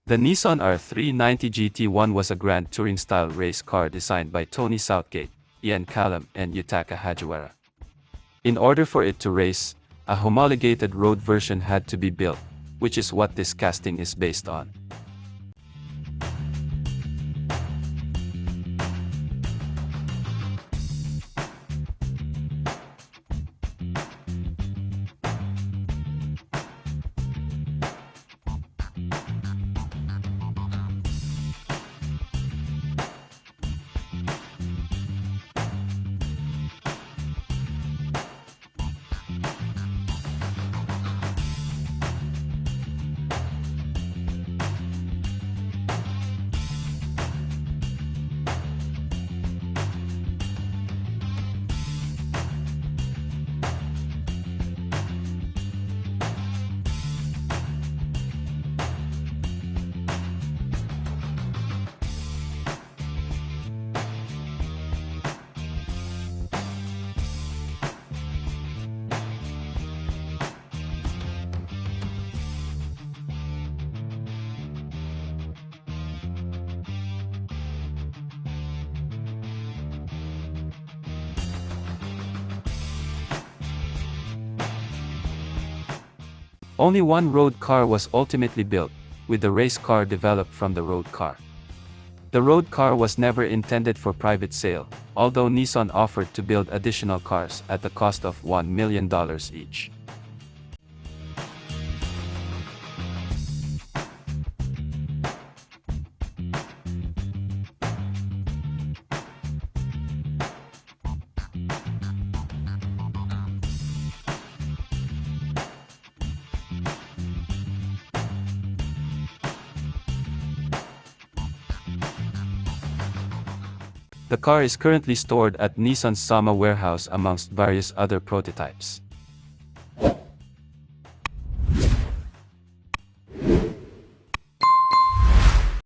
The Nissan R390 GT1 was a grand touring-style race car designed by Tony Southgate, Ian Callum, and Yutaka Hajiwara. In order for it to race, a homologated road version had to be built, which is what this casting is based on. Only one road car was ultimately built, with the race car developed from the road car. The road car was never intended for private sale, although Nissan offered to build additional cars at the cost of $1 million each. The car is currently stored at Nissan's Sama warehouse amongst various other prototypes.